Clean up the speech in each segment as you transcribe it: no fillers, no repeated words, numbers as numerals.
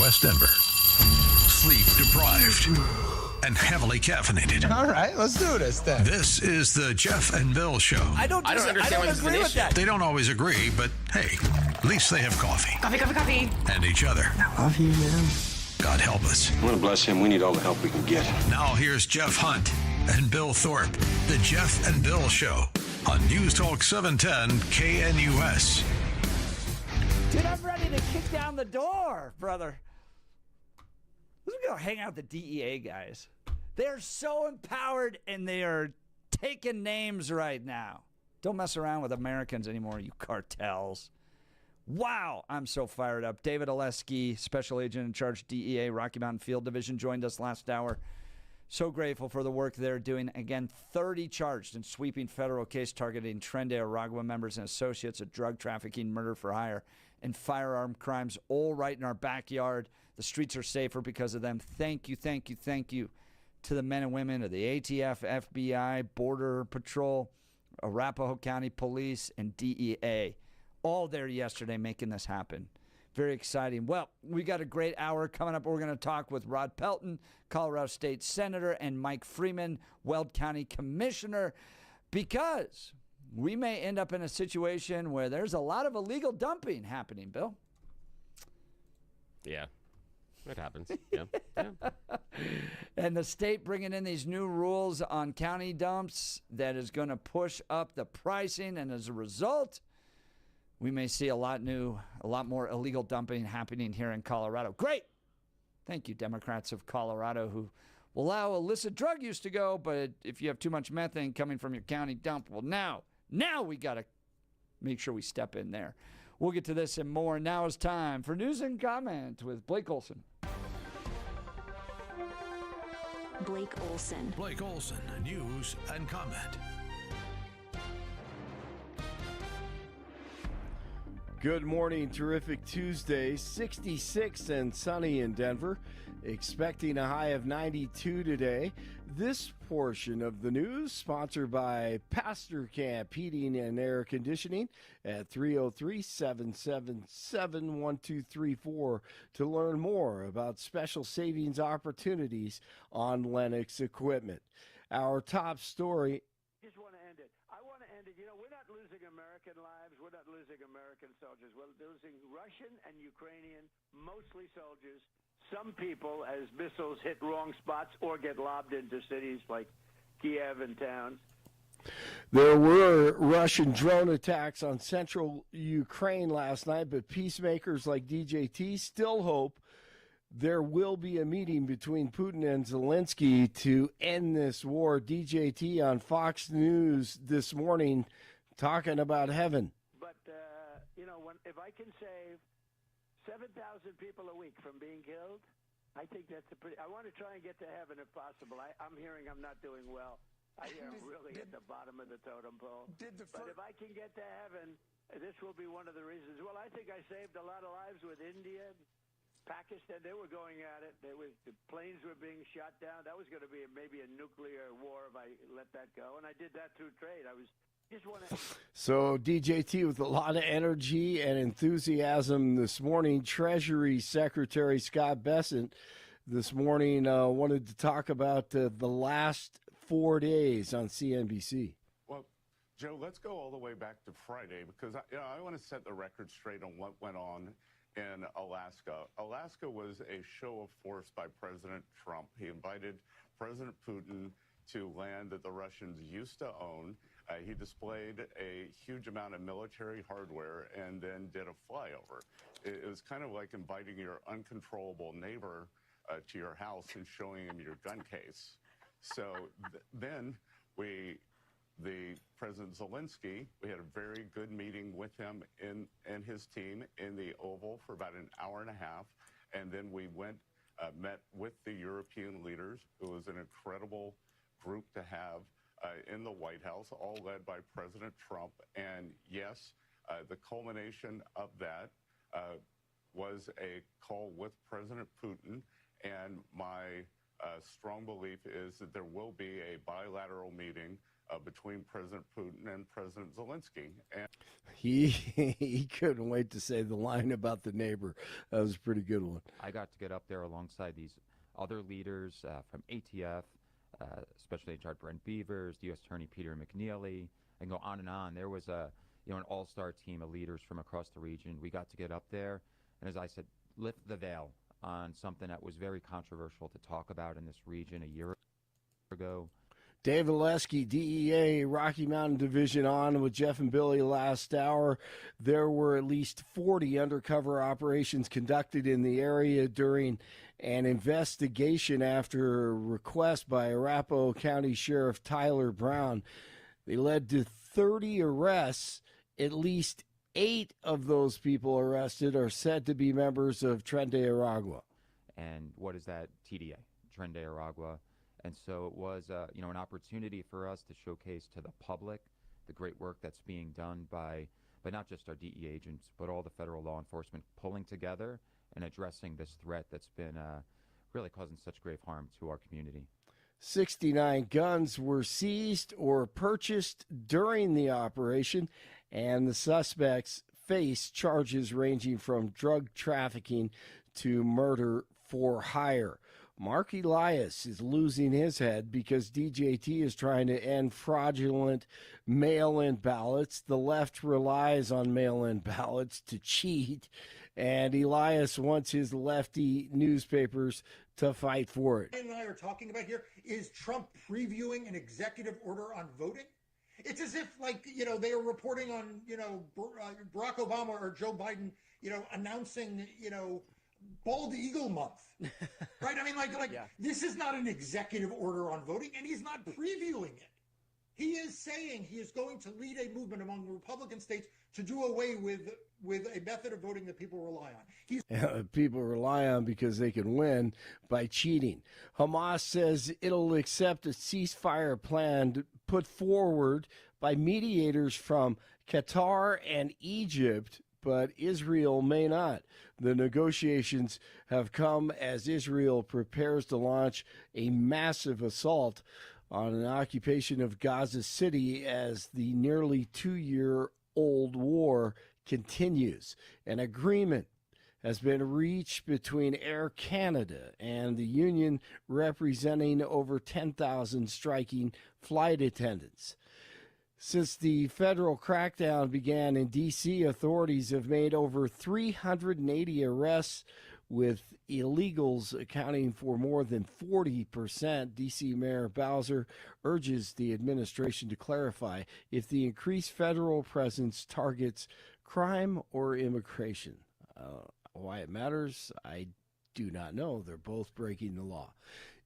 West Denver. Sleep deprived and heavily caffeinated. All right, let's do this then. This is the Jeff and Bill Show. I don't understand what agree with that. They don't always agree, but hey, at least they have coffee. Coffee. And each other. I love you, man. God help us. I want to bless him. We need all the help we can get. Now here's Jeff Hunt and Bill Thorpe. The Jeff and Bill Show on News Talk 710 KNUS. Dude, I'm ready to kick down the door, brother. Let's go hang out with the DEA guys. They're so empowered and they are taking names right now. Don't mess around with Americans anymore, you cartels. Wow, I'm so fired up. David Oleski, Special Agent in Charge, DEA, Rocky Mountain Field Division, joined us last hour. So grateful for the work they're doing. Again, 30 charged in sweeping federal case targeting Trendy Aragua members and associates of drug trafficking, murder for hire, and firearm crimes, all right in our backyard. The streets are safer because of them. Thank you to the men and women of the ATF, FBI, Border Patrol, Arapahoe County Police, and DEA. All there yesterday making this happen. Very exciting. Well, we got a great hour coming up. We're going to talk with Rod Pelton, Colorado State Senator, and Mike Freeman, Weld County Commissioner, because we may end up in a situation where there's a lot of illegal dumping happening, Bill. Yeah, it happens. Yeah. And the state bringing in these new rules on county dumps that is going to push up the pricing, and as a result, we may see a lot more illegal dumping happening here in Colorado. Great. Thank you, Democrats of Colorado, who will allow illicit drug use to go, but if you have too much methane coming from your county dump, well, now we got to make sure we step in there. We'll get to this and more. Now is time for News and Comment with Blake Olson. Blake Olson. Blake Olson, News and Comment. Good morning. Terrific Tuesday. 66 and sunny in Denver. Expecting a high of 92 today. This portion of the news sponsored by Pastor Camp Heating and Air Conditioning at 303-777-1234 to learn more about special savings opportunities on Lennox equipment. Our top story. Just want to end it. I want to end it. You know, we're not losing American lives. We're not losing American soldiers. We're losing Russian and Ukrainian, mostly soldiers. Some people, as missiles hit wrong spots or get lobbed into cities like Kiev and towns. There were Russian drone attacks on central Ukraine last night, but peacemakers like DJT still hope there will be a meeting between Putin and Zelensky to end this war. DJT on Fox News this morning talking about heaven. But, if I can save 7,000 people a week from being killed, I think that's I want to try and get to heaven if possible. I'm hearing I'm not doing well. I hear I'm really at the bottom of the totem pole. But if I can get to heaven, this will be one of the reasons. Well, I think I saved a lot of lives with India, Pakistan. They were going at it. The planes were being shot down. That was going to be maybe a nuclear war if I let that go. And I did that through trade. So DJT with a lot of energy and enthusiasm this morning. Treasury Secretary Scott Bessent this morning wanted to talk about the last 4 days on CNBC. Well, Joe, let's go all the way back to Friday because I want to set the record straight on what went on in Alaska. Alaska was a show of force by President Trump. He invited President Putin to land that the Russians used to own. He displayed a huge amount of military hardware and then did a flyover. It was kind of like inviting your uncontrollable neighbor to your house and showing him your gun case. So then the President Zelensky, we had a very good meeting with him and his team in the Oval for about an hour and a half. And then we met with the European leaders. It was an incredible group to have in the White House, all led by President Trump. And yes, the culmination of that was a call with President Putin. And my strong belief is that there will be a bilateral meeting between President Putin and President Zelensky. And He couldn't wait to say the line about the neighbor. That was a pretty good one. I got to get up there alongside these other leaders from ATF, Special Agent Brent Beavers, the U.S. Attorney Peter McNeely, and go on and on. There was an all-star team of leaders from across the region. We got to get up there, and as I said, lift the veil on something that was very controversial to talk about in this region a year ago. David Lesky, DEA, Rocky Mountain Division, on with Jeff and Billy last hour. There were at least 40 undercover operations conducted in the area during an investigation after a request by Arapahoe County Sheriff Tyler Brown. They led to 30 arrests. At least 8 of those people arrested are said to be members of Tren de Aragua. And what is that? TDA, Tren de Aragua. And so it was, an opportunity for us to showcase to the public the great work that's being done by not just our DEA agents, but all the federal law enforcement pulling together and addressing this threat that's been really causing such grave harm to our community. 69 guns were seized or purchased during the operation, and the suspects face charges ranging from drug trafficking to murder for hire. Mark Elias is losing his head because DJT is trying to end fraudulent mail-in ballots. The left relies on mail-in ballots to cheat, and Elias wants his lefty newspapers to fight for it. And I are talking about here is Trump previewing an executive order on voting. It's as if, they are reporting on, Barack Obama or Joe Biden, announcing, Bald Eagle Month, right? I mean, yeah. This is not an executive order on voting, and he's not previewing it. He is saying he is going to lead a movement among Republican states to do away with a method of voting that people rely on. People rely on because they can win by cheating. Hamas says it'll accept a ceasefire plan put forward by mediators from Qatar and Egypt, but Israel may not. The negotiations have come as Israel prepares to launch a massive assault on an occupation of Gaza City as the nearly 2-year-old war continues. An agreement has been reached between Air Canada and the union representing over 10,000 striking flight attendants. Since the federal crackdown began in D.C., authorities have made over 380 arrests, with illegals accounting for more than 40%. D.C. Mayor Bowser urges the administration to clarify if the increased federal presence targets crime or immigration. Why it matters, I do not know. They're both breaking the law.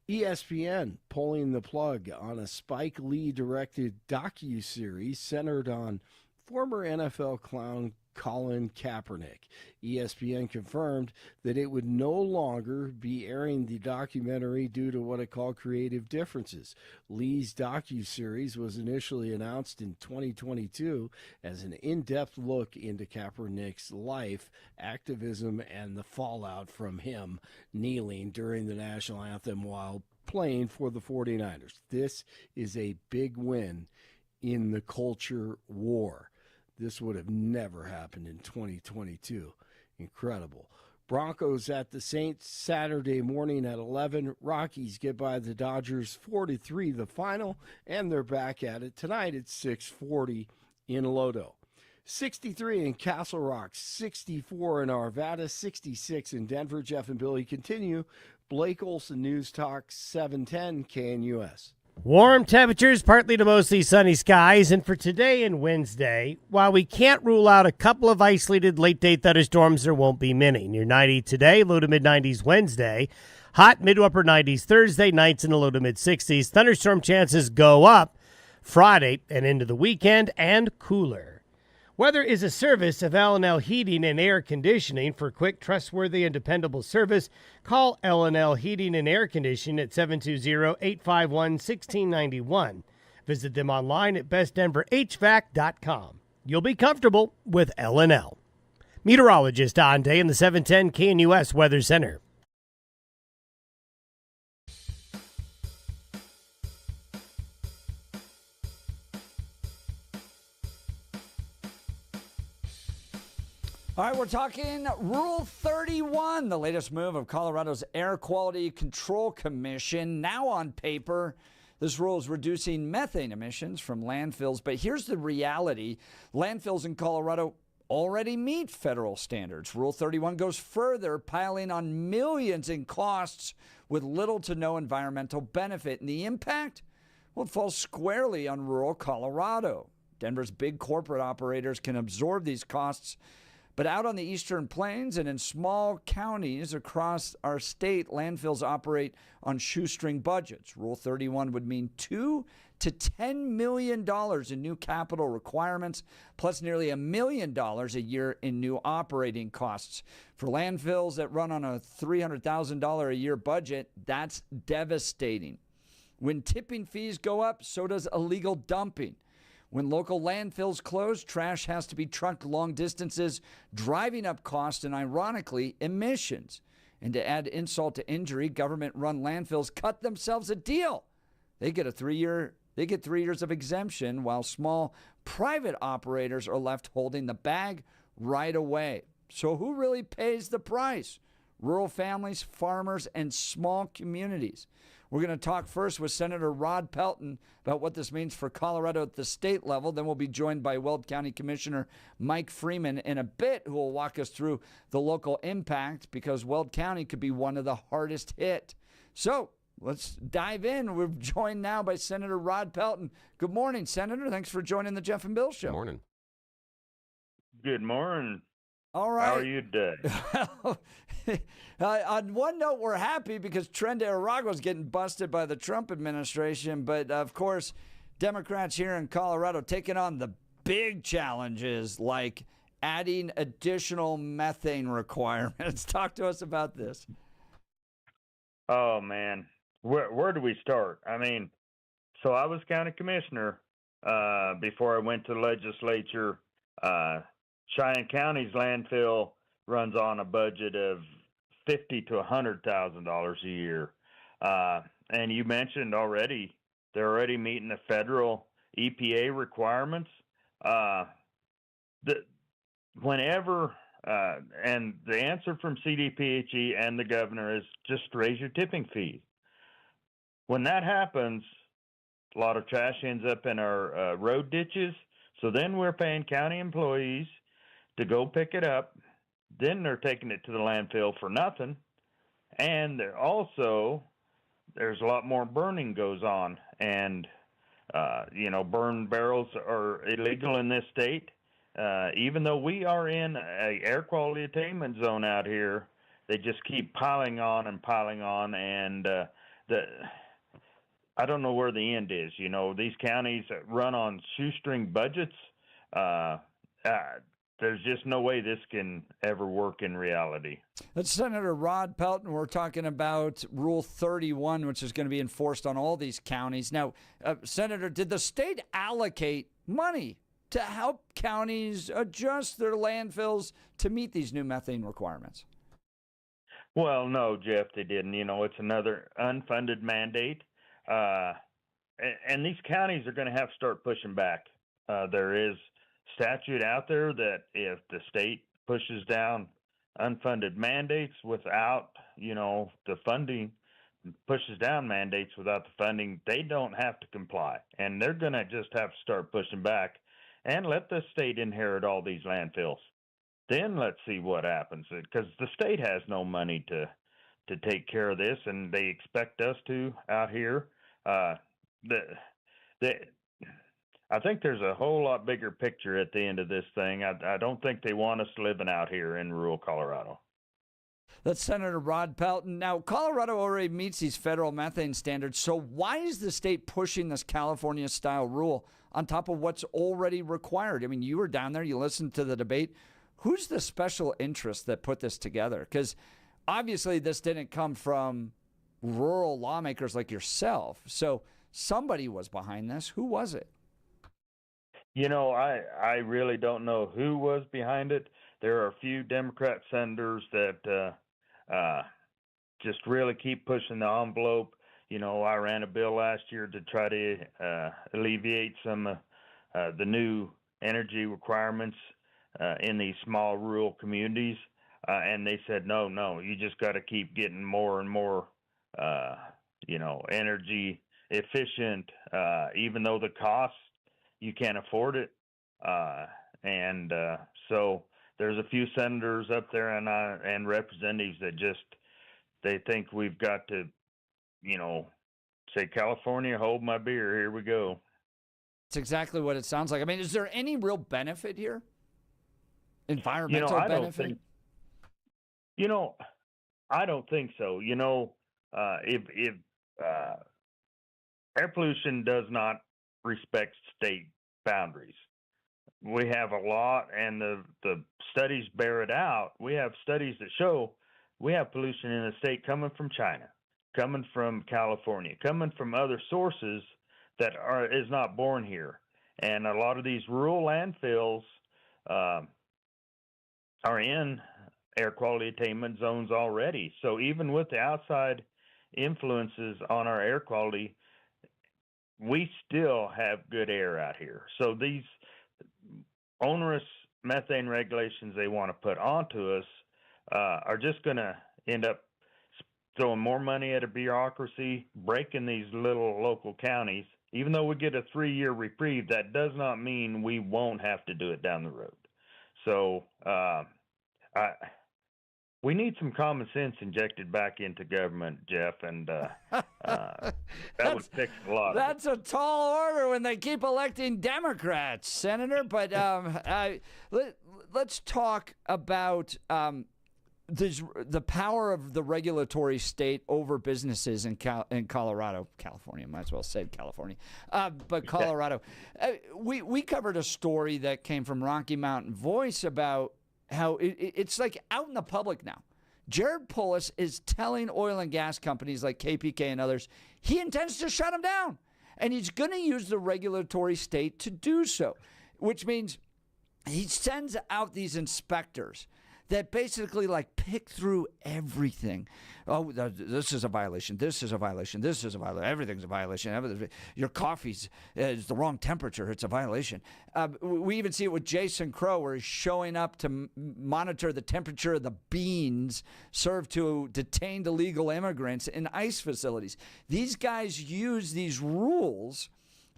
ESPN pulling the plug on a Spike Lee-directed docuseries centered on former NFL clown Colin Kaepernick. ESPN confirmed that it would no longer be airing the documentary due to what it called creative differences. Lee's docuseries was initially announced in 2022 as an in-depth look into Kaepernick's life, activism, and the fallout from him kneeling during the national anthem while playing for the 49ers. This is a big win in the culture war. This would have never happened in 2022. Incredible. Broncos at the Saints Saturday morning at 11. Rockies get by the Dodgers 4-3 the final, and they're back at it tonight at 6:40 in Lodo. 63 in Castle Rock, 64 in Arvada, 66 in Denver. Jeff and Billy continue. Blake Olson, News Talk 710 KNUS. Warm temperatures, partly to mostly sunny skies, and for today and Wednesday, while we can't rule out a couple of isolated late-day thunderstorms, there won't be many. Near 90 today, low to mid-90s Wednesday, hot mid to upper 90s Thursday, nights in the low to mid-60s. Thunderstorm chances go up Friday and into the weekend, and cooler. Weather is a service of L&L Heating and Air Conditioning. For quick, trustworthy, and dependable service, call L&L Heating and Air Conditioning at 720-851-1691. Visit them online at bestdenverhvac.com. You'll be comfortable with L&L. Meteorologist Don Day in the 710 KNUS Weather Center. All right, we're talking Rule 31, the latest move of Colorado's Air Quality Control Commission. Now on paper, this rule is reducing methane emissions from landfills. But here's the reality. Landfills in Colorado already meet federal standards. Rule 31 goes further, piling on millions in costs with little to no environmental benefit. And the impact? Well, it falls squarely on rural Colorado. Denver's big corporate operators can absorb these costs. But out on the Eastern Plains and in small counties across our state, landfills operate on shoestring budgets. Rule 31 would mean $2 to $10 million in new capital requirements, plus nearly $1 million a year in new operating costs. For landfills that run on a $300,000 a year budget, that's devastating. When tipping fees go up, so does illegal dumping. When local landfills close, trash has to be trucked long distances, driving up costs and, ironically, emissions. And to add insult to injury, government-run landfills cut themselves a deal. They get 3 years of exemption, while small private operators are left holding the bag right away. So who really pays the price? Rural families, farmers, and small communities. We're going to talk first with Senator Rod Pelton about what this means for Colorado at the state level. Then we'll be joined by Weld County Commissioner Mike Freeman in a bit, who will walk us through the local impact, because Weld County could be one of the hardest hit. So let's dive in. We're joined now by Senator Rod Pelton. Good morning, Senator. Thanks for joining the Jeff and Bill Show. Good morning. Good morning. All right. How are you today? On one note, we're happy because Trent Aragua is getting busted by the Trump administration. But, of course, Democrats here in Colorado taking on the big challenges like adding additional methane requirements. Talk to us about this. Oh, man. Where do we start? I mean, so I was county commissioner before I went to the legislature. Cheyenne County's landfill runs on a budget of $50,000 to $100,000 a year. And you mentioned already, they're already meeting the federal EPA requirements. Whenever, and the answer from CDPHE and the governor is just raise your tipping fee. When that happens, a lot of trash ends up in our road ditches. So then we're paying county employees to go pick it up. Then they're taking it to the landfill for nothing. And also, there's a lot more burning goes on. And, burn barrels are illegal in this state. Even though we are in a air quality attainment zone out here, they just keep piling on. And I don't know where the end is. You know, these counties run on shoestring budgets. There's just no way this can ever work in reality. That's Senator Rod Pelton. We're talking about Rule 31, which is going to be enforced on all these counties. Now, Senator, did the state allocate money to help counties adjust their landfills to meet these new methane requirements? Well, no, Jeff, they didn't. You know, it's another unfunded mandate. And these counties are going to have to start pushing back. There is statute out there that if the state pushes down unfunded mandates without, the funding, pushes down mandates without the funding, they don't have to comply. And they're going to just have to start pushing back and let the state inherit all these landfills. Then let's see what happens, because the state has no money to take care of this, and they expect us to out here. I think there's a whole lot bigger picture at the end of this thing. I don't think they want us living out here in rural Colorado. That's Senator Rod Pelton. Now, Colorado already meets these federal methane standards, so why is the state pushing this California-style rule on top of what's already required? I mean, you were down there, you listened to the debate. Who's the special interest that put this together? Because obviously this didn't come from rural lawmakers like yourself. So somebody was behind this. Who was it? I really don't know who was behind it. There are a few Democrat senators that just really keep pushing the envelope. I ran a bill last year to try to alleviate some the new energy requirements in these small rural communities, and they said, no, you just got to keep getting more and more, energy efficient, even though the cost, you can't afford it. So there's a few senators up there and representatives that they think we've got to, say, California, hold my beer, here we go. It's exactly what it sounds like. I mean, is there any real benefit here? Environmental I benefit? I don't think so. If air pollution does not respect state boundaries. We have a lot, and the studies bear it out. We have studies that show we have pollution in the state coming from China, coming from California, coming from other sources that is not born here. And a lot of these rural landfills are in air quality attainment zones already. So even with the outside influences on our air quality, we still have good air out here. So these onerous methane regulations they want to put onto us are just going to end up throwing more money at a bureaucracy, breaking these little local counties. Even though we get a 3-year reprieve, that does not mean we won't have to do it down the road. So we need some common sense injected back into government, Jeff, and that would fix a lot. That's a tall order when they keep electing Democrats, Senator. But let's talk about the power of the regulatory state over businesses in Colorado, California. Might as well say California, but Colorado. We covered a story that came from Rocky Mountain Voice about how it's like out in the public now. Jared Polis is telling oil and gas companies like KPK and others he intends to shut them down. And he's going to use the regulatory state to do so, which means he sends out these inspectors that basically like pick through everything. Oh, this is a violation. This is a violation. This is a violation. Everything's a violation. Your coffee's is the wrong temperature. It's a violation. We even see it with Jason Crow, where he's showing up to monitor the temperature of the beans served to detained illegal immigrants in ICE facilities. These guys use these rules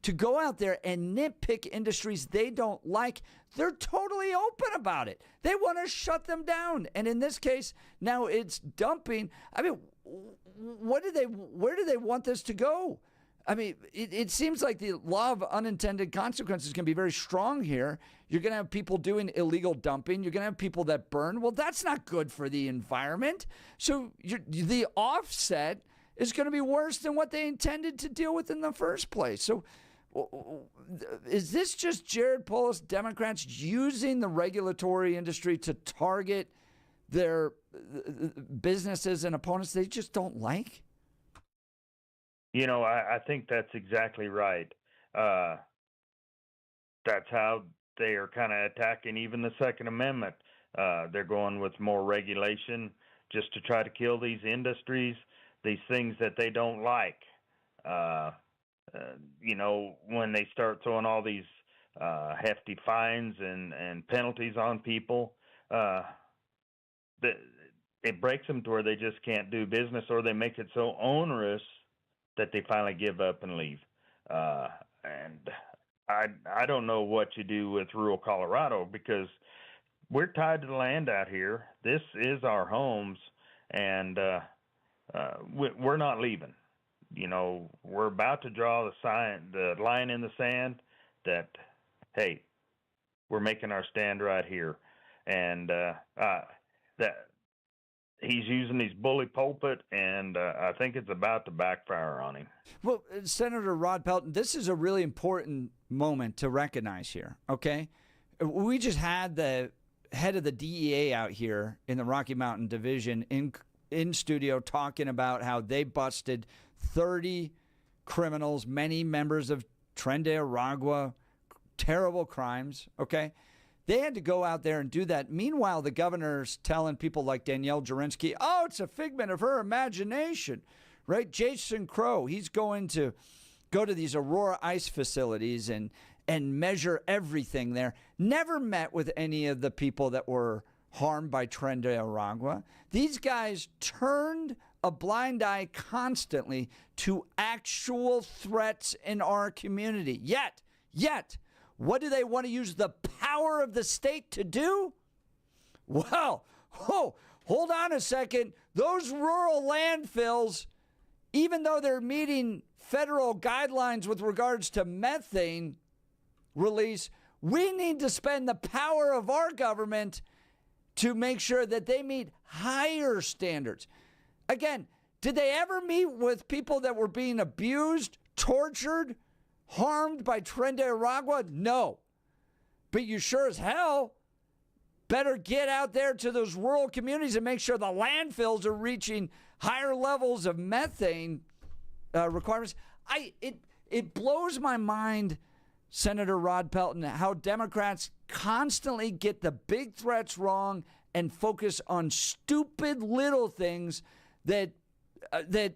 to go out there and nitpick industries they don't like. They're totally open about it. They want to shut them down. And in this case, now it's dumping. I mean, where do they want this to go? I mean, it seems like the law of unintended consequences can be very strong here. You're going to have people doing illegal dumping. You're going to have people that burn. Well, that's not good for the environment. So the offset is going to be worse than what they intended to deal with in the first place. So is this just Jared Polis, Democrats using the regulatory industry to target their businesses and opponents they just don't like? I think that's exactly right. That's how they are kind of attacking even the Second Amendment. They're going with more regulation just to try to kill these industries, these things that they don't like. When they start throwing all these hefty fines and penalties on people, it breaks them to where they just can't do business, or they make it so onerous that they finally give up and leave. And I don't know what you do with rural Colorado, because we're tied to the land out here. This is our homes, and we're not leaving. We're about to draw the line in the sand that, hey, we're making our stand right here. And that he's using his bully pulpit, and I think it's about to backfire on him. Well, Senator Rod Pelton, this is a really important moment to recognize here, okay? We just had the head of the DEA out here in the Rocky Mountain Division in studio talking about how they busted 30 criminals, many members of Tren de Aragua, terrible crimes, okay? They had to go out there and do that. Meanwhile, the governor's telling people like Danielle Jurinsky, oh, it's a figment of her imagination, right? Jason Crow, he's going to go to these Aurora ICE facilities and and measure everything there. Never met with any of the people that were harmed by Tren de Aragua. These guys turned a blind eye constantly to actual threats in our community. Yet, what do they want to use the power of the state to do? Well, hold on a second. Those rural landfills, even though they're meeting federal guidelines with regards to methane release, we need to spend the power of our government to make sure that they meet higher standards. Again, did they ever meet with people that were being abused, tortured, harmed by Tren de Aragua? No. But you sure as hell better get out there to those rural communities and make sure the landfills are reaching higher levels of methane requirements. It blows my mind, Senator Rod Pelton, how Democrats constantly get the big threats wrong and focus on stupid little things that they're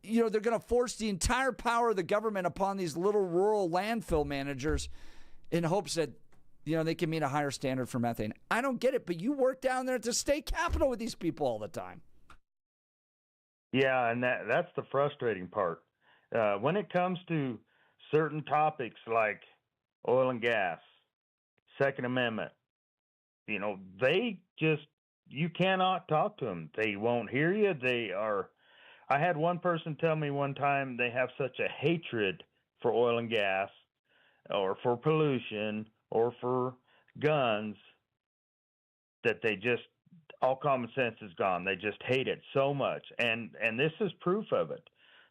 going to force the entire power of the government upon these little rural landfill managers in hopes that they can meet a higher standard for methane. I don't get it, but you work down there at the state capitol with these people all the time. Yeah, and that's the frustrating part. When it comes to certain topics like oil and gas, Second Amendment, you cannot talk to them. They won't hear you. I had one person tell me one time they have such a hatred for oil and gas or for pollution or for guns that all common sense is gone. They just hate it so much. And this is proof of it.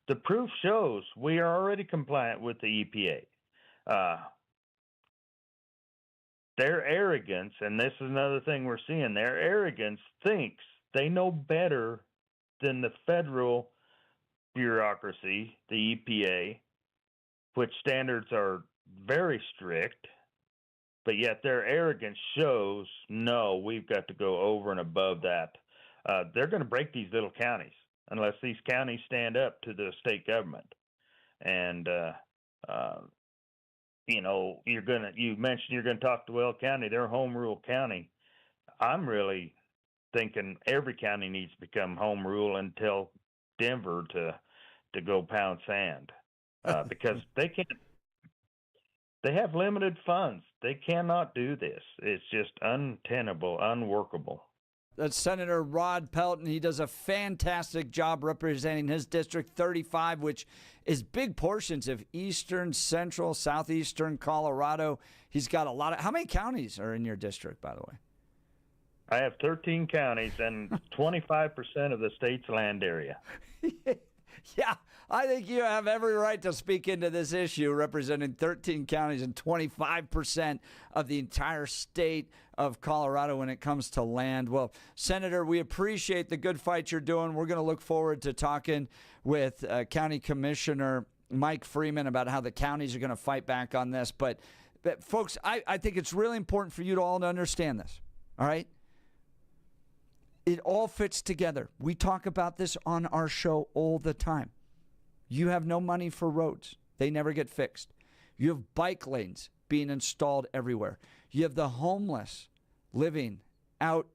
The proof shows we are already compliant with the EPA. Their arrogance, and this is another thing we're seeing, their arrogance thinks they know better than the federal bureaucracy, the EPA, which standards are very strict, but yet their arrogance shows, no, we've got to go over and above that. They're going to break these little counties unless these counties stand up to the state government. And, you mentioned you're going to talk to Weld County, their home rule county. I'm really thinking every county needs to become home rule and tell Denver to go pound sand because they can't. They have limited funds. They cannot do this. It's just untenable, unworkable. That's Senator Rod Pelton. He does a fantastic job representing his District 35, which is big portions of eastern, central, southeastern Colorado. He's got a lot of... How many counties are in your district, by the way? I have 13 counties and 25% of the state's land area. Yeah, I think you have every right to speak into this issue, representing 13 counties and 25% of the entire state of Colorado when it comes to land. Well, Senator, we appreciate the good fight you're doing. We're going to look forward to talking with County Commissioner Mike Freeman about how the counties are going to fight back on this. But folks, I think it's really important for you to all to understand this, all right? It all fits together. We talk about this on our show all the time. You have no money for roads. They never get fixed. You have bike lanes being installed everywhere. You have the homeless living out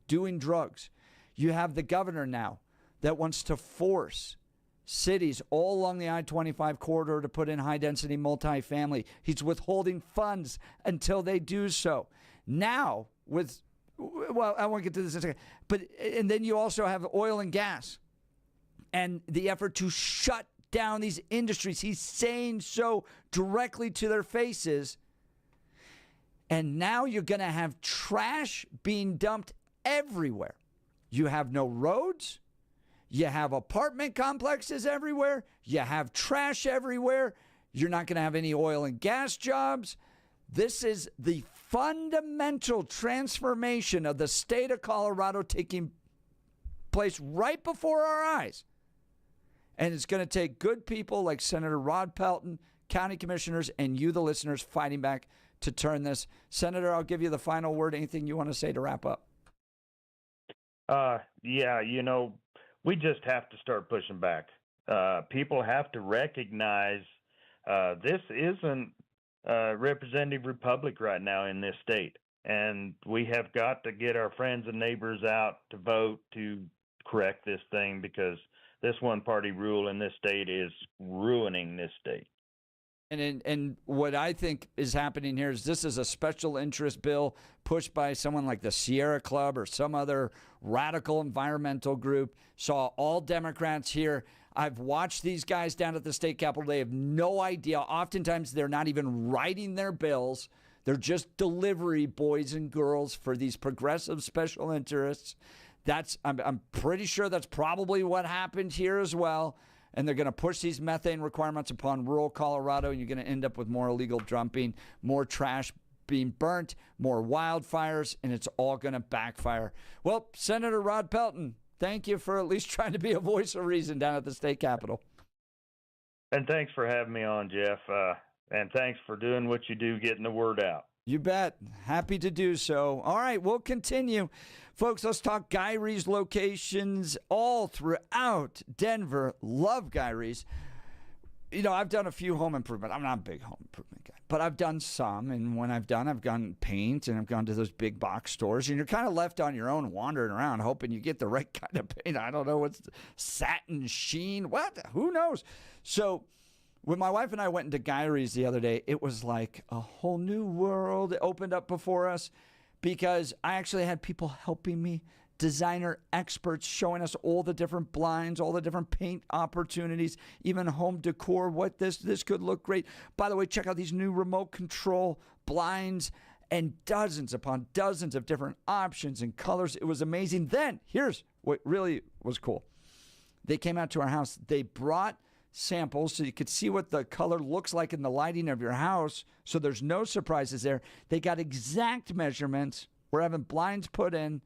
doing drugs. You have the governor now that wants to force cities all along the I-25 corridor to put in high-density multifamily. He's withholding funds until they do so. Now, well, I won't get to this in a second. And then you also have oil and gas and the effort to shut down these industries. He's saying so directly to their faces. And now you're going to have trash being dumped everywhere. You have no roads. You have apartment complexes everywhere. You have trash everywhere. You're not going to have any oil and gas jobs. This is the fundamental transformation of the state of Colorado taking place right before our eyes. And it's going to take good people like Senator Rod Pelton, county commissioners, and you, the listeners, fighting back to turn this. Senator, I'll give you the final word. Anything you want to say to wrap up? Yeah, we just have to start pushing back. People have to recognize this isn't representative republic right now in this state. And we have got to get our friends and neighbors out to vote to correct this thing, because this one-party rule in this state is ruining this state. And what I think is happening here is this is a special interest bill pushed by someone like the Sierra Club or some other radical environmental group. Saw all Democrats here. I've watched these guys down at the state capitol. They have no idea. Oftentimes, they're not even writing their bills. They're just delivery boys and girls for these progressive special interests. I'm pretty sure that's probably what happened here as well. And they're going to push these methane requirements upon rural Colorado, and you're going to end up with more illegal dumping, more trash being burnt, more wildfires, and it's all going to backfire. Well, Senator Rod Pelton, thank you for at least trying to be a voice of reason down at the state capitol. And thanks for having me on, Jeff. And thanks for doing what you do, getting the word out. You bet. Happy to do so. All right, we'll continue. Folks, let's talk Guy Reeves locations all throughout Denver. Love Guy Reeves. You know, I've done a few home improvement. I'm not a big home improvement guy, but I've done some. And when I've gone paint, and I've gone to those big box stores. And you're kind of left on your own wandering around hoping you get the right kind of paint. I don't know what's satin sheen. What? Who knows? So when my wife and I went into Guy Reeves the other day, it was like a whole new world opened up before us, because I actually had people helping me, designer experts showing us all the different blinds, all the different paint opportunities, even home decor, what this could look great. By the way, check out these new remote control blinds and dozens upon dozens of different options and colors. It was amazing. Then, here's what really was cool. They came out to our house. They brought samples so you could see what the color looks like in the lighting of your house, so there's no surprises there. They got exact measurements. We're having blinds put in.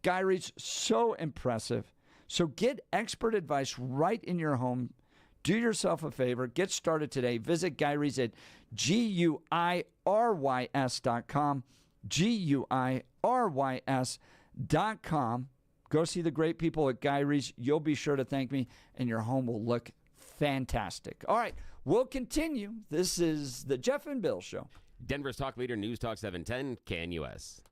Guy Reeves, so impressive. So get expert advice right in your home. Do yourself a favor. Get started today. Visit Guy Reeves at GUIRYS.com. GUIRYS.com. Go see the great people at Guy Reeves. You'll be sure to thank me, and your home will look fantastic. All right, we'll continue. This is the Jeff and Bill Show. Denver's talk leader, News Talk 710, KNUS.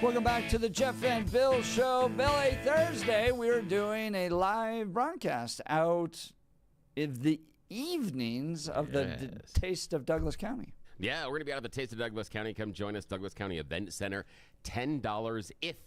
Welcome back to the Jeff and Bill Show. Billy, Thursday, we're doing a live broadcast out in the evenings of the Taste of Douglas County. Yeah, we're going to be out of the Taste of Douglas County. Come join us, Douglas County Event Center. $10 if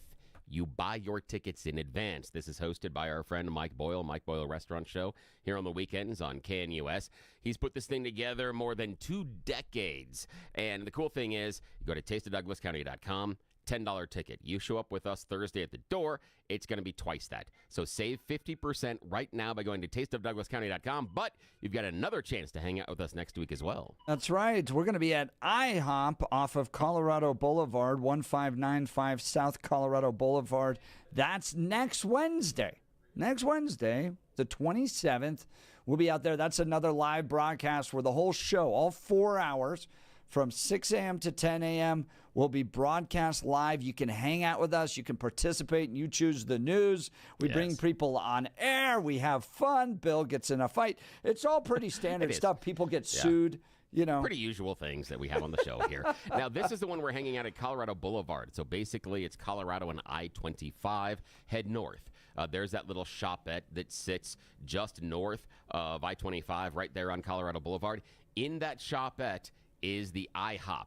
you buy your tickets in advance. This is hosted by our friend Mike Boyle Restaurant Show, here on the weekends on KNUS. He's put this thing together more than 2 decades. And the cool thing is, you go to tasteofdouglascounty.com. $10 ticket. You show up with us Thursday at the door, it's going to be twice that. So save 50% right now by going to tasteofdouglascounty.com, but you've got another chance to hang out with us next week as well. That's right. We're going to be at IHOP off of Colorado Boulevard, 1595 South Colorado Boulevard. That's next Wednesday. Next Wednesday, the 27th, we'll be out there. That's another live broadcast where the whole show, all 4 hours, from 6 a.m. to 10 a.m. will be broadcast live. You can hang out with us. You can participate, and you choose the news. We bring people on air. We have fun. Bill gets in a fight. It's all pretty standard stuff. People get sued. You know, pretty usual things that we have on the show here. Now, this is the one we're hanging out at Colorado Boulevard. So basically, it's Colorado and I-25. Head north. There's that little shopette that sits just north of I-25, right there on Colorado Boulevard. In that shopette is the IHOP.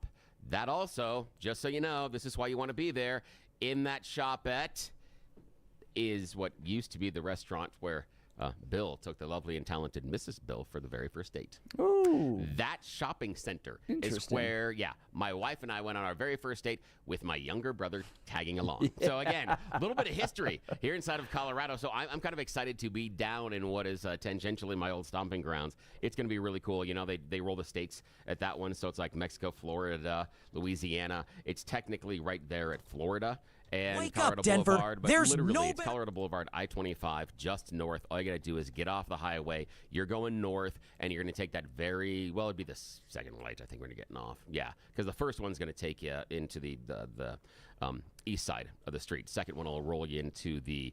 That also, just so you know, this is why you want to be there, in that shopette is what used to be the restaurant where Bill took the lovely and talented Mrs. Bill for the very first date. Ooh. That shopping center is where, my wife and I went on our very first date with my younger brother tagging along. So again, a little bit of history here inside of Colorado. So I'm kind of excited to be down in what is tangentially my old stomping grounds. It's going to be really cool. You know, they roll the states at that one. So it's like Mexico, Florida, Louisiana. It's technically right there at Florida. And Wake Colorado up, Denver. Boulevard, but There's literally no it's Colorado Boulevard, I-25, just north. All you got to do is get off the highway. You're going north, and you're going to take that it'd be the second light, I think, when you're getting off. Yeah, because the first one's going to take you into the east side of the street. Second one will roll you into the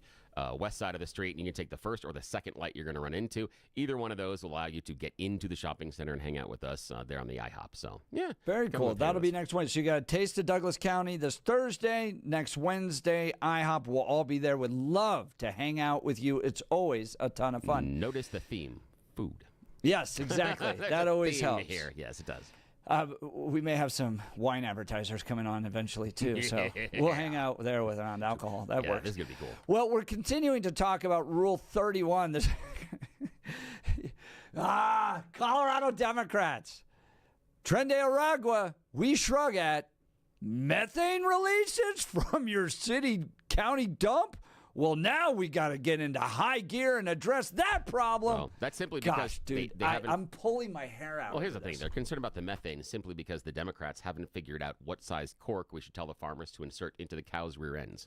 west side of the street, and you can take the first or the second light you're going to run into. Either one of those will allow you to get into the shopping center and hang out with us there on the IHOP. So, yeah. Very cool. That'll be next Wednesday. So you got a Taste of Douglas County this Thursday. Next Wednesday, IHOP will all be there. Would love to hang out with you. It's always a ton of fun. Notice the theme, food. Yes, exactly. That always helps. Here. Yes, it does. We may have some wine advertisers coming on eventually, too. So we'll hang out there around alcohol. That works. This is going to be cool. Well, we're continuing to talk about Rule 31. This Colorado Democrats. Tren de Aragua, we shrug at methane releases from your city county dump. Well, now we got to get into high gear and address that problem. Well, that's simply because they haven't. I'm pulling my hair out. Well, here's the thing. They're concerned about the methane simply because the Democrats haven't figured out what size cork we should tell the farmers to insert into the cows' rear ends.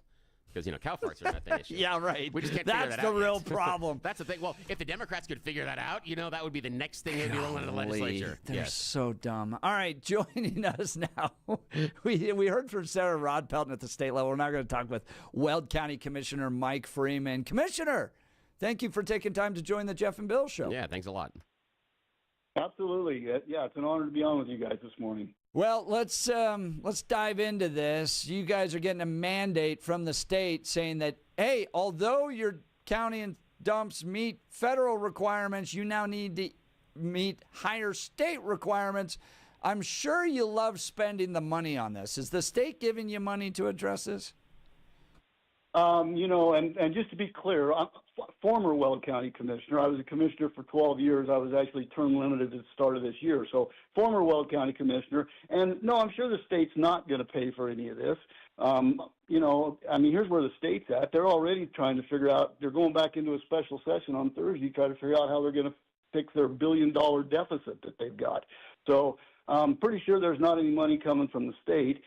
Because, cow farts are a methane issue. Yeah, right. We just can't figure that out. That's the real yet. problem. That's the thing. Well, if the Democrats could figure that out, that would be the next thing they'd be rolling in the legislature. They're so dumb. All right, joining us now, we heard from Sarah Rod Pelton at the state level. We're now going to talk with Weld County Commissioner Mike Freeman. Commissioner, thank you for taking time to join the Jeff and Bill Show. Yeah, thanks a lot. Absolutely. Yeah, it's an honor to be on with you guys this morning. Well, let's dive into this. You guys are getting a mandate from the state saying that, hey, although your county and dumps meet federal requirements, you now need to meet higher state requirements. I'm sure you love spending the money on this. Is the state giving you money to address this? And just to be clear, I'm a former Weld County Commissioner. I was a commissioner for 12 years. I was actually term limited at the start of this year. So former Weld County Commissioner. And no, I'm sure the state's not going to pay for any of this. Here's where the state's at. They're already trying to figure out, they're going back into a special session on Thursday to try to figure out how they're going to fix their $1 billion deficit that they've got. So I'm pretty sure there's not any money coming from the state.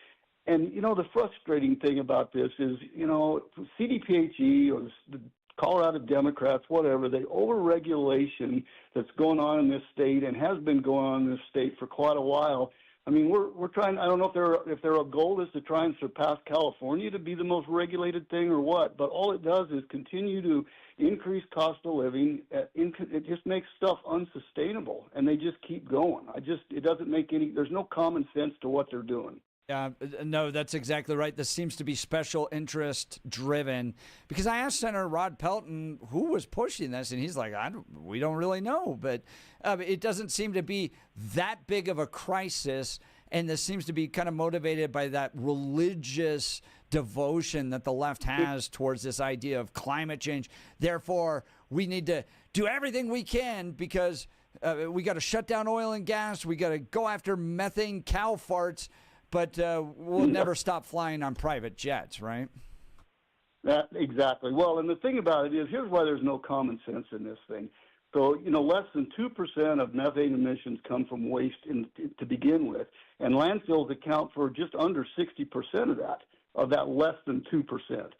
And, the frustrating thing about this is, CDPHE or the Colorado Democrats, whatever, the overregulation that's going on in this state and has been going on in this state for quite a while. I mean, we're trying, I don't know if their goal is to try and surpass California to be the most regulated thing or what, but all it does is continue to increase cost of living. It just makes stuff unsustainable, and they just keep going. It doesn't make there's no common sense to what they're doing. No, that's exactly right. This seems to be special interest driven because I asked Senator Rod Pelton who was pushing this, and he's like, we don't really know. But it doesn't seem to be that big of a crisis, and this seems to be kind of motivated by that religious devotion that the left has towards this idea of climate change. Therefore, we need to do everything we can because we got to shut down oil and gas. We got to go after methane cow farts. But we'll never stop flying on private jets, right? Exactly. Well, and the thing about it is, here's why there's no common sense in this thing. So, less than 2% of methane emissions come from waste to begin with, and landfills account for just under 60% of that less than 2%.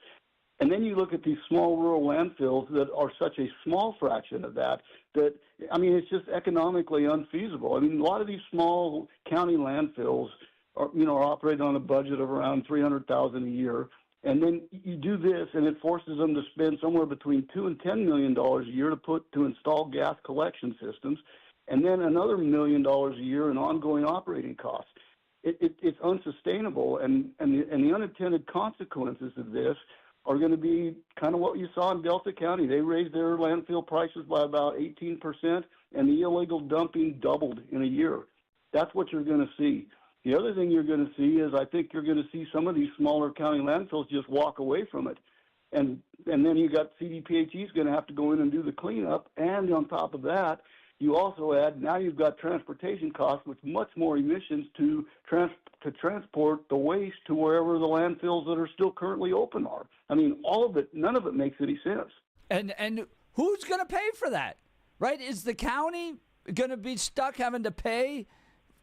And then you look at these small rural landfills that are such a small fraction of that, it's just economically unfeasible. I mean, a lot of these small county landfills are operating on a budget of around $300,000 a year, and then you do this, and it forces them to spend somewhere between $2 and $10 million a year to install gas collection systems, and then another $1 million a year in ongoing operating costs. It's unsustainable, and the unintended consequences of this are going to be kind of what you saw in Delta County. They raised their landfill prices by about 18%, and the illegal dumping doubled in a year. That's what you're going to see. The other thing you're going to see is I think you're going to see some of these smaller county landfills just walk away from it. And then you got CDPHE's going to have to go in and do the cleanup. And on top of that, you also add, now you've got transportation costs with much more emissions to transport the waste to wherever the landfills that are still currently open are. I mean, all of it, none of it makes any sense. And who's going to pay for that, right? Is the county going to be stuck having to pay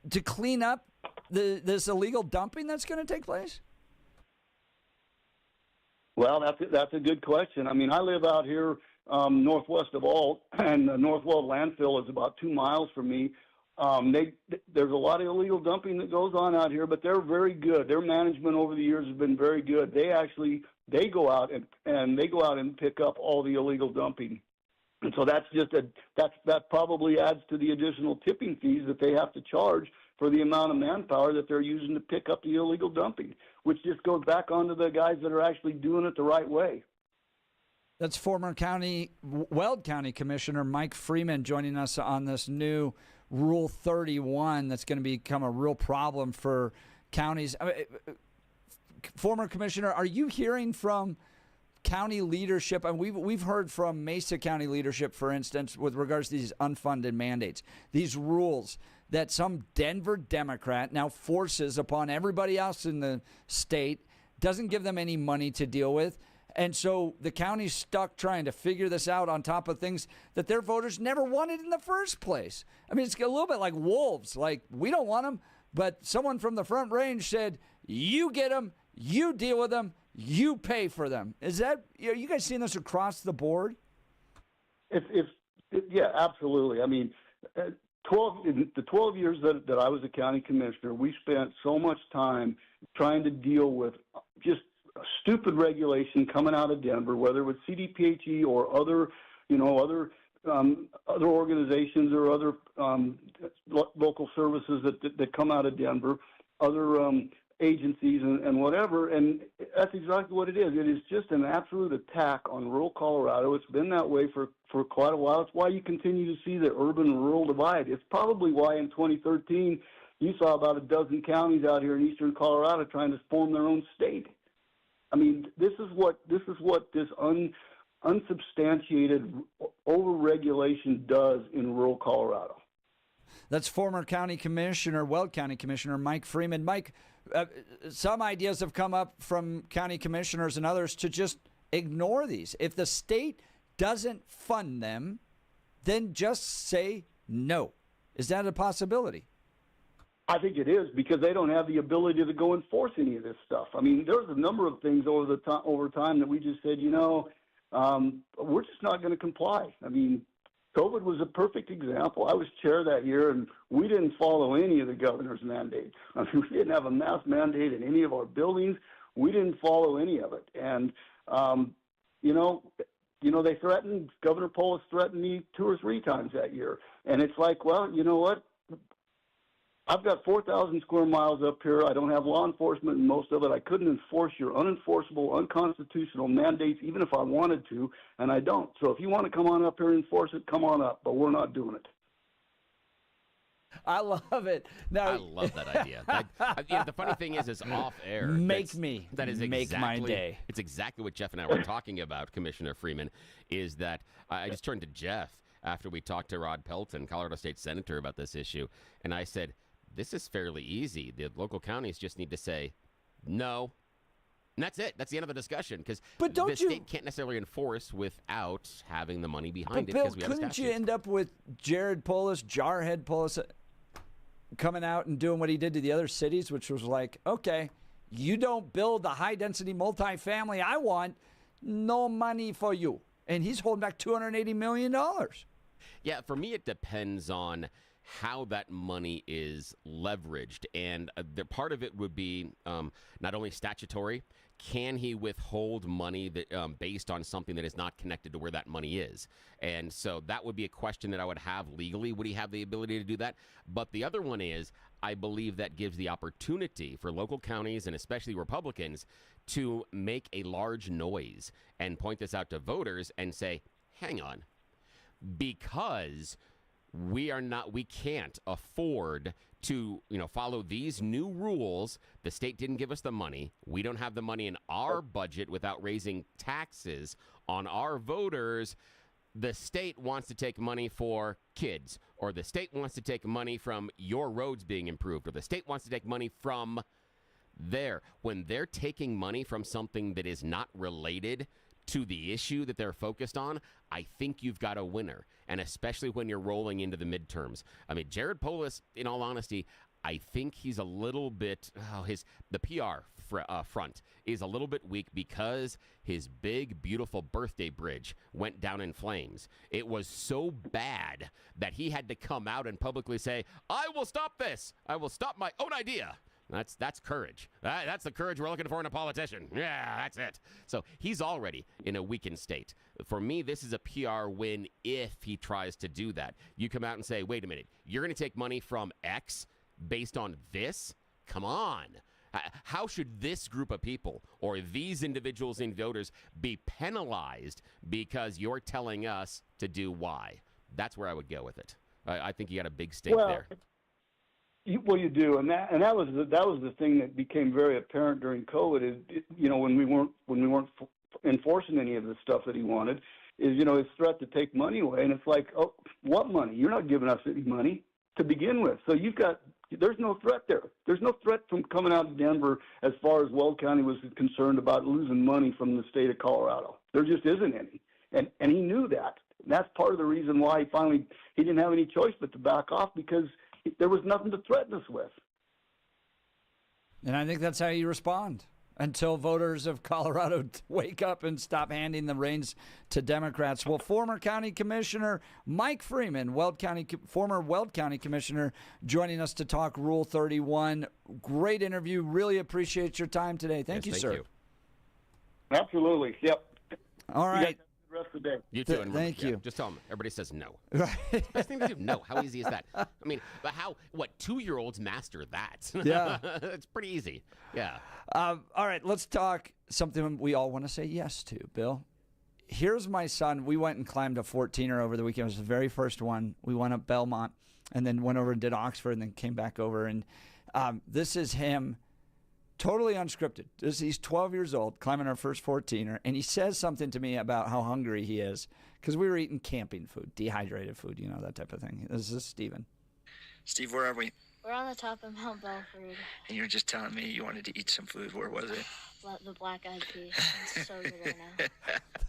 to clean up this illegal dumping that's going to take place? Well, that's a good question. I mean, I live out here northwest of Alt, and the Northwell landfill is about 2 miles from me. There's a lot of illegal dumping that goes on out here, but they're very good. Their management over the years has been very good. They go out and pick up all the illegal dumping. And so that probably adds to the additional tipping fees that they have to charge for the amount of manpower that they're using to pick up the illegal dumping, which just goes back onto the guys that are actually doing it the right way. That's former Weld County Commissioner Mike Freeman joining us on this new Rule 31 that's going to become a real problem for counties. Former Commissioner, are you hearing from county leadership? And we've heard from Mesa County leadership, for instance, with regards to these unfunded mandates, these rules that some Denver Democrat now forces upon everybody else in the state, doesn't give them any money to deal with. And so the county's stuck trying to figure this out on top of things that their voters never wanted in the first place. I mean, it's a little bit like wolves. Like, we don't want them, but someone from the Front Range said, you get them, you deal with them, you pay for them. Is that, you guys seeing this across the board? Yeah, absolutely. I mean, the 12 years that I was a county commissioner, we spent so much time trying to deal with just stupid regulation coming out of Denver, whether it was CDPHE or other organizations or other local services that come out of Denver, other agencies and whatever. And that's exactly what it is. It is just an absolute attack on rural Colorado. It's been that way for quite a while. It's why you continue to see the urban-rural divide. It's probably why in 2013 you saw about a dozen counties out here in eastern Colorado trying to form their own state. I mean, this is what this unsubstantiated overregulation does in rural Colorado. That's former County Commissioner, Weld County Commissioner Mike Freeman. Mike, some ideas have come up from county commissioners and others to just ignore these. If the state doesn't fund them, then just say no. Is that a possibility? I think it is, because they don't have the ability to go enforce any of this stuff. I mean, there's a number of things over time that we just said, we're just not going to comply. I mean, COVID was a perfect example. I was chair that year, and we didn't follow any of the governor's mandate. I mean, we didn't have a mask mandate in any of our buildings. We didn't follow any of it. And, they threatened, Governor Polis threatened me 2 or 3 times that year. And it's like, well, you know what? I've got 4,000 square miles up here. I don't have law enforcement in most of it. I couldn't enforce your unenforceable, unconstitutional mandates even if I wanted to, and I don't. So if you want to come on up here and enforce it, come on up, but we're not doing it. I love it. Now, I love that idea. The funny thing is off air. That is make my day. It's exactly what Jeff and I were talking about, Commissioner Freeman, is that I just turned to Jeff after we talked to Rod Pelton, Colorado State Senator, about this issue, and I said, this is fairly easy. The local counties just need to say no. And that's it. That's the end of the discussion, because the state can't necessarily enforce without having the money behind it. Bill, We have a couldn't you statute. end up with Jared Polis, Jarhead Polis, coming out and doing what he did to the other cities, which was like, okay, you don't build the high-density multifamily I want, no money for you. And he's holding back $280 million. Yeah, for me, it depends on how that money is leveraged. And part of it would be not only statutory, can he withhold money that based on something that is not connected to where that money is? And so that would be a question that I would have legally. Would he have the ability to do that? But the other one is, I believe that gives the opportunity for local counties and especially Republicans to make a large noise and point this out to voters and say, hang on, because we can't afford to, follow these new rules. The state didn't give us the money. We don't have the money in our budget without raising taxes on our voters. The state wants to take money for kids, or the state wants to take money from your roads being improved, or the state wants to take money from there. When they're taking money from something that is not related to the issue that they're focused on, I think you've got a winner, and especially when you're rolling into the midterms. I mean, Jared Polis, in all honesty, I think he's a little bit, the PR front is a little bit weak because his big, beautiful birthday bridge went down in flames. It was so bad that he had to come out and publicly say, I will stop this. I will stop my own idea. That's courage. That's the courage we're looking for in a politician. Yeah, that's it. So he's already in a weakened state. For me, this is a PR win if he tries to do that. You come out and say, wait a minute, you're going to take money from X based on this? Come on. How should this group of people or these individuals and voters be penalized because you're telling us to do Y? That's where I would go with it. I think you got a big stake there. Well, you do, and that was the thing that became very apparent during COVID. When we weren't enforcing any of the stuff that he wanted, is his threat to take money away, and it's like, oh, what money? You're not giving us any money to begin with, so there's no threat there. There's no threat from coming out of Denver as far as Weld County was concerned about losing money from the state of Colorado. There just isn't any, and he knew that. And that's part of the reason why he didn't have any choice but to back off, because there was nothing to threaten us with. And I think that's how you respond until voters of Colorado wake up and stop handing the reins to Democrats. Well, former County Commissioner Mike Freeman, former Weld County Commissioner, joining us to talk Rule 31. Great interview. Really appreciate your time today. Thank you, sir. You. Absolutely. Yep. All right. Rest of the day. You too. And thank you. Just tell them. Everybody says no. It's the best thing to do. No. How easy is that? I mean, but 2-year-olds master that? Yeah. It's pretty easy. Yeah. All right. Let's talk something we all want to say yes to, Bill. Here's my son. We went and climbed a 14er over the weekend. It was the very first one. We went up Belmont and then went over and did Oxford and then came back over. And this is him. Totally unscripted. He's 12 years old, climbing our first 14er, and he says something to me about how hungry he is because we were eating camping food, dehydrated food, that type of thing. This is Steven. Steve, where are we? We're on the top of Mount Belford. And you were just telling me you wanted to eat some food. Where was it? The Black Eyed Pea. It's so good right now.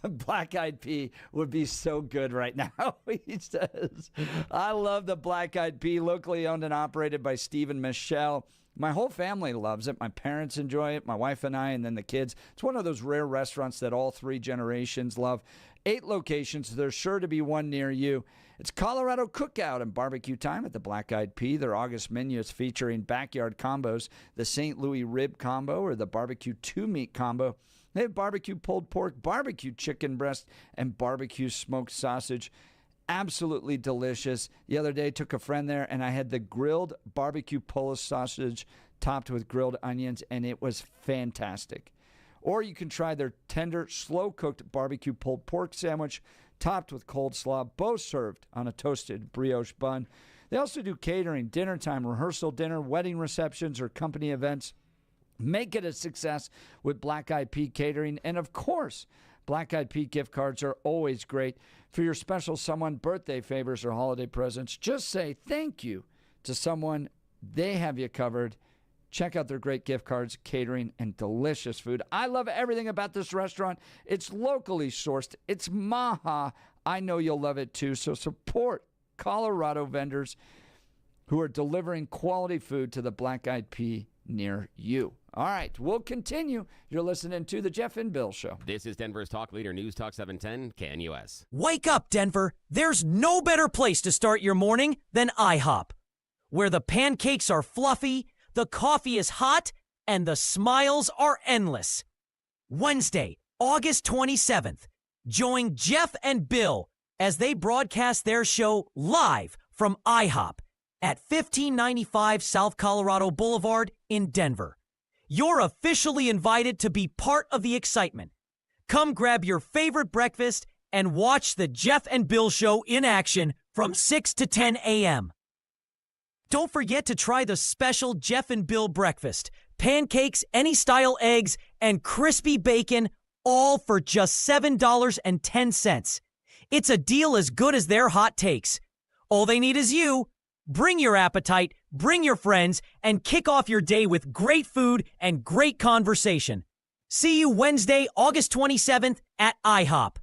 The Black Eyed Pea would be so good right now, he says. I love the Black Eyed Pea, locally owned and operated by Steve and Michelle. My whole family loves it. My parents enjoy it, my wife and I, and then the kids. It's one of those rare restaurants that all 3 generations love. 8 locations. There's sure to be one near you. It's Colorado Cookout and Barbecue Time at the Black Eyed Pea. Their August menu is featuring backyard combos, the St. Louis Rib Combo or the Barbecue 2-Meat Combo. They have barbecue pulled pork, barbecue chicken breast, and barbecue smoked sausage. absolutely delicious. The other day, took a friend there, and I had the grilled barbecue Polish sausage topped with grilled onions, and it was fantastic. Or you can try their tender, slow-cooked barbecue pulled pork sandwich topped with cold slaw, both served on a toasted brioche bun. They also do catering, dinner time, rehearsal dinner, wedding receptions, or company events. Make it a success with Black Eyed Pea Catering. And, of course, Black Eyed Pea gift cards are always great for your special someone, birthday favors, or holiday presents. Just say thank you to someone. They have you covered. Check out their great gift cards, catering, and delicious food. I love everything about this restaurant. It's locally sourced. It's Maha. I know you'll love it too. So support Colorado vendors who are delivering quality food to the Black Eyed Pea near you. All right, we'll continue. You're listening to The Jeff and Bill Show. This is Denver's Talk Leader, News Talk 710, KNUS. Wake up, Denver. There's no better place to start your morning than IHOP, where the pancakes are fluffy, the coffee is hot, and the smiles are endless. Wednesday, August 27th, join Jeff and Bill as they broadcast their show live from IHOP at 1595 South Colorado Boulevard in Denver. You're officially invited to be part of the excitement. Come grab your favorite breakfast and watch the Jeff and Bill Show in action from 6 to 10 a.m. Don't forget to try the special Jeff and Bill breakfast. Pancakes, any style eggs, and crispy bacon, all for just $7.10. It's a deal as good as their hot takes. All they need is you. Bring your appetite, bring your friends, and kick off your day with great food and great conversation. See you Wednesday, August 27th at IHOP.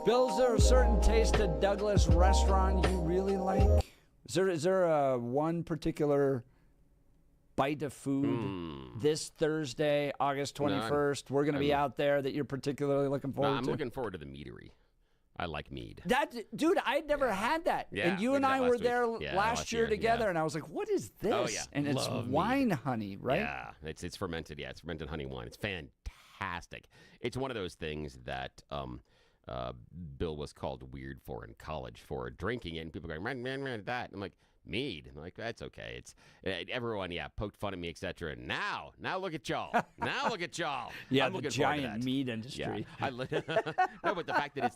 Bill, is there a certain Taste of Douglas restaurant you really like? Is there one particular bite of food this Thursday, August 21st? We're going to be out there that you're particularly looking forward to? I'm looking forward to the meadery. I like mead. Dude, I'd never had that. Yeah, and you we and did I that were last there week. Yeah, last year together, yeah. and I was like, what is this? Oh, yeah. And it's Love wine mead. honey, right? Yeah, it's fermented. Yeah, it's fermented honey wine. It's fantastic. It's one of those things that Bill was called weird for in college for drinking it, and people going, man, that. And I'm like, mead. I'm like, that's okay. It's everyone, poked fun at me, etc. And now look at y'all. Now look at y'all. Yeah, I'm the looking forward to giant that. mead industry. Yeah. No, but the fact that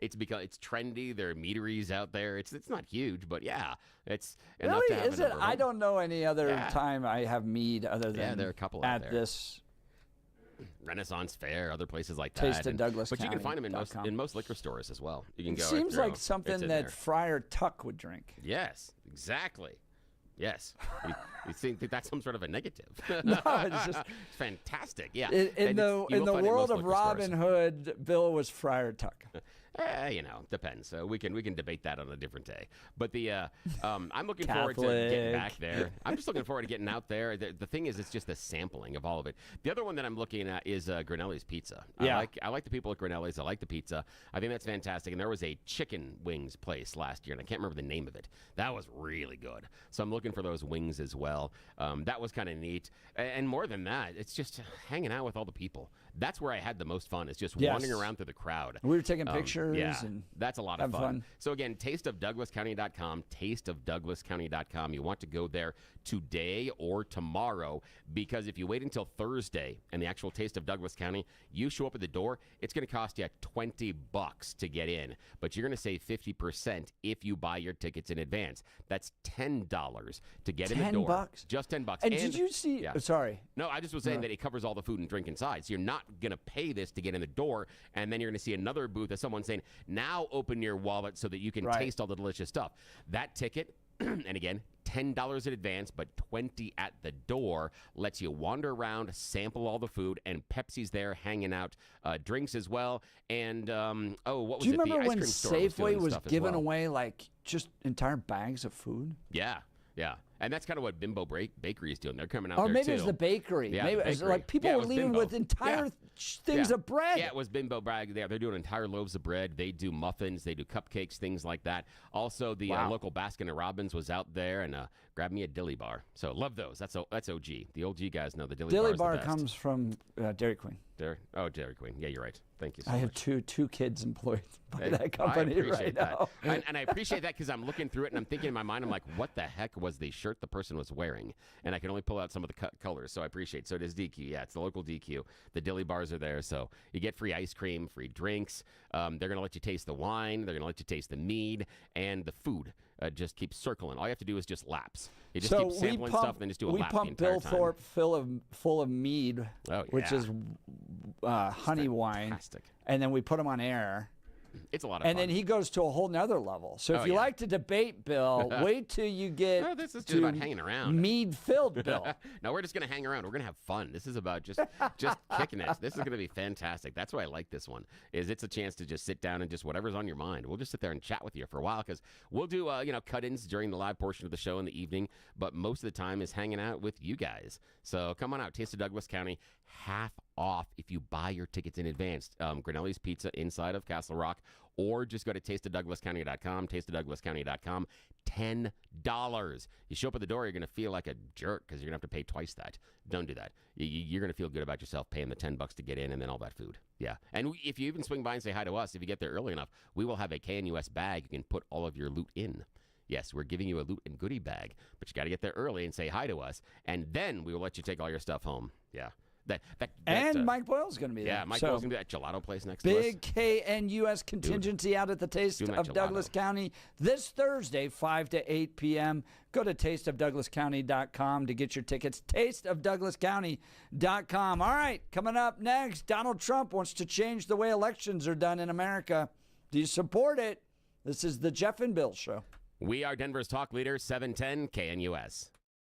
it's because it's trendy. There are meaderies out there. It's not huge, but yeah, it's enough to Really? have Is a it? number. I don't know any other Yeah. time I have mead other than there are a couple out at there. this. Renaissance Fair, other places like that. Taste of Douglas But you can find them County.com. in most liquor stores as well. You can It go. seems like it's something in that there. Friar Tuck would drink. Yes, exactly. Yes. you think that's some sort of a negative? No, it's just it's fantastic. Yeah. In And the you will find it in world most of liquor stores. Robin Hood, Bill was Friar Tuck. Depends. So we can debate that on a different day. But I'm looking forward to getting back there. I'm just looking forward to getting out there. The thing is, it's just a sampling of all of it. The other one that I'm looking at is Grinelli's Pizza. Yeah. I like the people at Grinelli's. I like the pizza. I think that's fantastic. And there was a chicken wings place last year, and I can't remember the name of it. That was really good. So I'm looking for those wings as well. That was kind of neat. And more than that, it's just hanging out with all the people. That's where I had the most fun. It's just wandering around through the crowd. We were taking pictures. Yeah, and that's a lot of having fun. So again, tasteofdouglascounty.com, tasteofdouglascounty.com. You want to go there today or tomorrow, because if you wait until Thursday and the actual Taste of Douglas County, you show up at the door, it's going to cost you $20 to get in, but you're going to save 50% if you buy your tickets in advance. That's $10 to get in the door. $10? Just $10. And did you see? Yeah. Sorry. No, I just was saying that it covers all the food and drink inside. So you're not going to pay this to get in the door, and then you're going to see another booth of someone saying, now open your wallet so that you can taste all the delicious stuff. That ticket, and again, $10 in advance, but $20 at the door, lets you wander around, sample all the food, and Pepsi's there hanging out, drinks as well. And, what was Do you it? remember The ice when cream store was Safeway doing was stuff as giving well. away like just entire bags of food? Yeah. And that's kind of what Bimbo Bakery is doing. They're coming out Or there, maybe too. it was the bakery. Yeah, maybe the it was bakery. like people Yeah, it were was leaving Bimbo. with entire things of bread. Yeah, it was Bimbo Bragg. They're doing entire loaves of bread. They do muffins. They do cupcakes, things like that. Also, the local Baskin & Robbins was out there and grabbed me a dilly bar. So love those. That's OG. The OG guys know the dilly bar is Bar the best. comes from Dairy Queen. Dairy Queen. Yeah, you're right. Thank you so I much. have two kids employed by Hey, that company I appreciate right that. now. And I appreciate that because I'm looking through it and I'm thinking in my mind, I'm like, what the heck was the shirt the person was wearing? And I can only pull out some of the colors, so I appreciate it. So it is DQ. Yeah, it's the local DQ. The dilly bars are there, so you get free ice cream, free drinks. They're going to let you taste the wine. They're going to let you taste the mead and the food. Just keep circling. All you have to do is just laps. You just keep sampling stuff and then just do a lap the pump entire Bill time. Thorpe full of mead, which yeah. is honey wine. Fantastic. And then we put him on air. It's a lot of and fun. then he goes to a whole nother level. So if you like to debate, Bill, wait till you get No, this is just about hanging around. Mead-filled, Bill. No, we're just going to hang around. We're going to have fun. This is about just kicking it. This is going to be fantastic. That's why I like this one, is it's a chance to just sit down and just whatever's on your mind. We'll just sit there and chat with you for a while because we'll do, cut-ins during the live portion of the show in the evening, but most of the time is hanging out with you guys. So come on out. Taste of Douglas County, half off if you buy your tickets in advance. Grinelli's Pizza inside of Castle Rock, or just go to tasteofdouglascounty.com, tasteofdouglascounty.com, $10. You show up at the door, you're going to feel like a jerk because you're going to have to pay twice that. Don't do that. You're going to feel good about yourself paying the $10 to get in and then all that food. Yeah. And if you even swing by and say hi to us, if you get there early enough, we will have a KNUS bag you can put all of your loot in. Yes, we're giving you a loot and goodie bag, but you got to get there early and say hi to us, and then we will let you take all your stuff home. Yeah. And Mike Boyle's going to be there. Yeah, Mike Boyle's going to be at Gelato Place next to us. Big KNUS contingency out at the Taste of Douglas County this Thursday, 5 to 8 p.m. Go to tasteofdouglascounty.com to get your tickets. Tasteofdouglascounty.com. All right, coming up next, Donald Trump wants to change the way elections are done in America. Do you support it? This is the Jeff and Bill Show. We are Denver's talk leader, 710 KNUS.